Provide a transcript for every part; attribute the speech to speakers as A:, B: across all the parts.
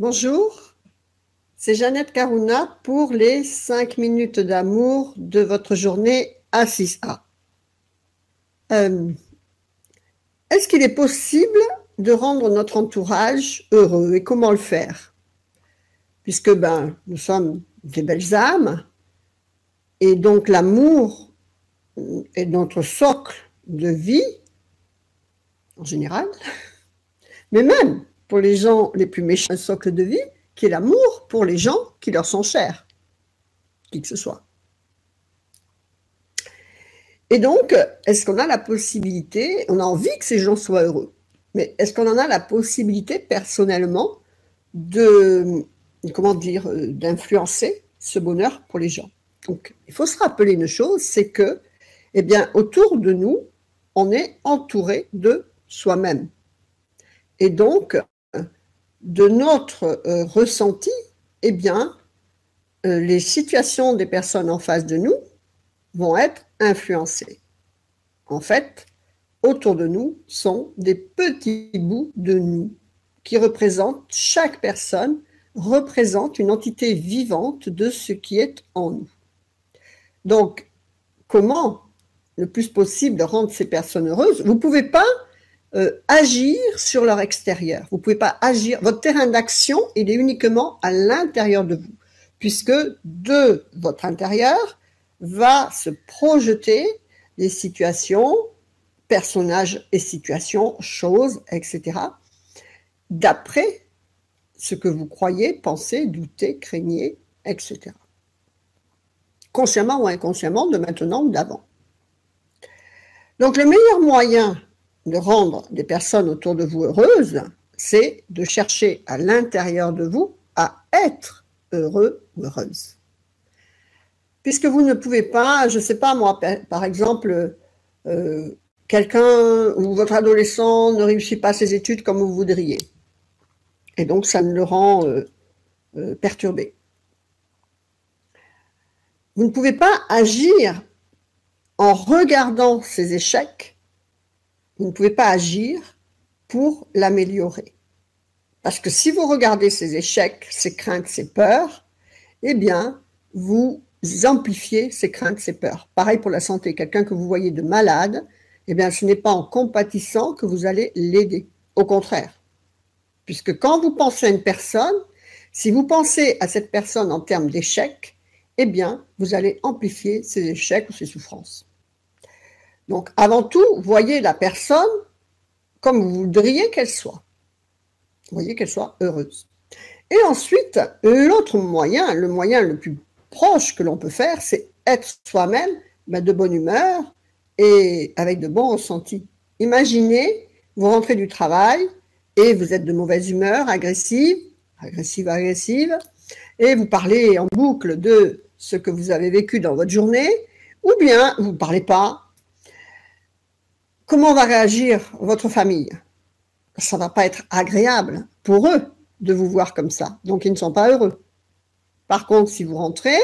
A: Bonjour, c'est Jeannette Carouna pour les 5 minutes d'amour de votre journée A6A. Est-ce qu'il est possible de rendre notre entourage heureux et comment le faire? Puisque nous sommes des belles âmes et donc l'amour est notre socle de vie en général, mais même pour les gens les plus méchants, un socle de vie qui est l'amour pour les gens qui leur sont chers, qui que ce soit. Et donc, est-ce qu'on a la possibilité, on a envie que ces gens soient heureux, mais est-ce qu'on en a la possibilité personnellement d'influencer ce bonheur pour les gens? Donc, il faut se rappeler une chose, c'est que, autour de nous, on est entouré de soi-même. Et donc, de notre ressenti, les situations des personnes en face de nous vont être influencées. En fait, autour de nous sont des petits bouts de nous qui représentent, chaque personne représente une entité vivante de ce qui est en nous. Donc, comment le plus possible rendre ces personnes heureuses? Vous ne pouvez pas agir sur leur extérieur. Vous ne pouvez pas agir. Votre terrain d'action, il est uniquement à l'intérieur de vous, puisque de votre intérieur va se projeter des situations, personnages et situations, choses, etc., d'après ce que vous croyez, pensez, doutez, craignez, etc. Consciemment ou inconsciemment, de maintenant ou d'avant. Donc le meilleur moyen de rendre des personnes autour de vous heureuses, c'est de chercher à l'intérieur de vous à être heureux ou heureuse. Puisque vous ne pouvez pas, je ne sais pas moi, par exemple, quelqu'un ou votre adolescent ne réussit pas ses études comme vous voudriez. Et donc ça le rend perturbé. Vous ne pouvez pas agir en regardant ses échecs. Vous ne pouvez pas agir pour l'améliorer. Parce que si vous regardez ces échecs, ces craintes, ces peurs, vous amplifiez ces craintes, ces peurs. Pareil pour la santé. Quelqu'un que vous voyez de malade, ce n'est pas en compatissant que vous allez l'aider. Au contraire. Puisque quand vous pensez à une personne, si vous pensez à cette personne en termes d'échecs, vous allez amplifier ses échecs ou ses souffrances. Donc, avant tout, voyez la personne comme vous voudriez qu'elle soit. Voyez qu'elle soit heureuse. Et ensuite, l'autre moyen, le moyen le plus proche que l'on peut faire, c'est être soi-même de bonne humeur et avec de bons ressentis. Imaginez, vous rentrez du travail et vous êtes de mauvaise humeur, agressive, et vous parlez en boucle de ce que vous avez vécu dans votre journée, ou bien vous ne parlez pas. Comment va réagir votre famille? Ça ne va pas être agréable pour eux de vous voir comme ça, donc ils ne sont pas heureux. Par contre, si vous rentrez,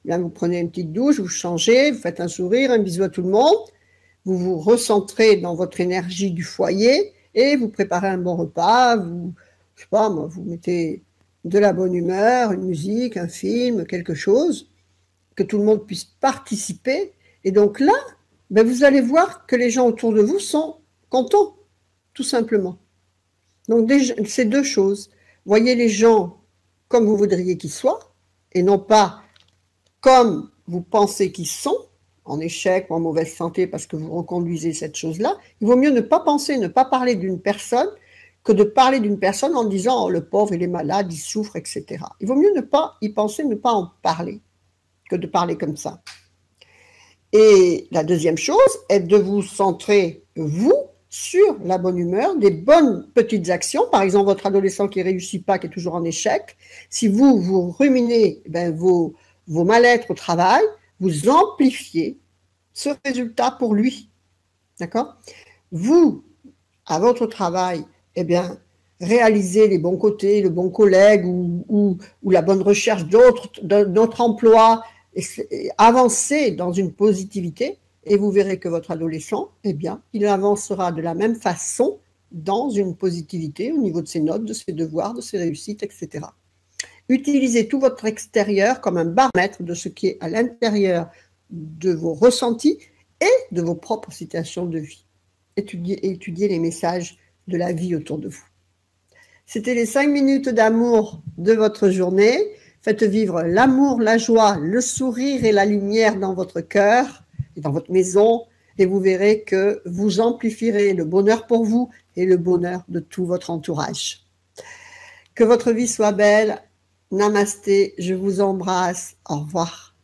A: vous prenez une petite douche, vous changez, vous faites un sourire, un bisou à tout le monde, vous vous recentrez dans votre énergie du foyer et vous préparez un bon repas, vous mettez de la bonne humeur, une musique, un film, quelque chose, que tout le monde puisse participer. Et donc là, vous allez voir que les gens autour de vous sont contents, tout simplement. Donc, c'est deux choses. Voyez les gens comme vous voudriez qu'ils soient, et non pas comme vous pensez qu'ils sont, en échec ou en mauvaise santé, parce que vous reconduisez cette chose-là. Il vaut mieux ne pas penser, ne pas parler d'une personne, que de parler d'une personne en disant « Oh, le pauvre, il est malade, il souffre, etc. » Il vaut mieux ne pas y penser, ne pas en parler, que de parler comme ça. Et la deuxième chose est de vous centrer, vous, sur la bonne humeur, des bonnes petites actions. Par exemple, votre adolescent qui ne réussit pas, qui est toujours en échec, si vous ruminez vos mal-être au travail, vous amplifiez ce résultat pour lui. D'accord? Vous, à votre travail, réalisez les bons côtés, le bon collègue ou la bonne recherche d'autres emplois, avancez dans une positivité et vous verrez que votre adolescent, il avancera de la même façon dans une positivité au niveau de ses notes, de ses devoirs, de ses réussites, etc. Utilisez tout votre extérieur comme un baromètre de ce qui est à l'intérieur de vos ressentis et de vos propres situations de vie. Étudiez les messages de la vie autour de vous. C'était les 5 minutes d'amour de votre journée. Faites vivre l'amour, la joie, le sourire et la lumière dans votre cœur et dans votre maison, et vous verrez que vous amplifierez le bonheur pour vous et le bonheur de tout votre entourage. Que votre vie soit belle. Namasté, je vous embrasse. Au revoir.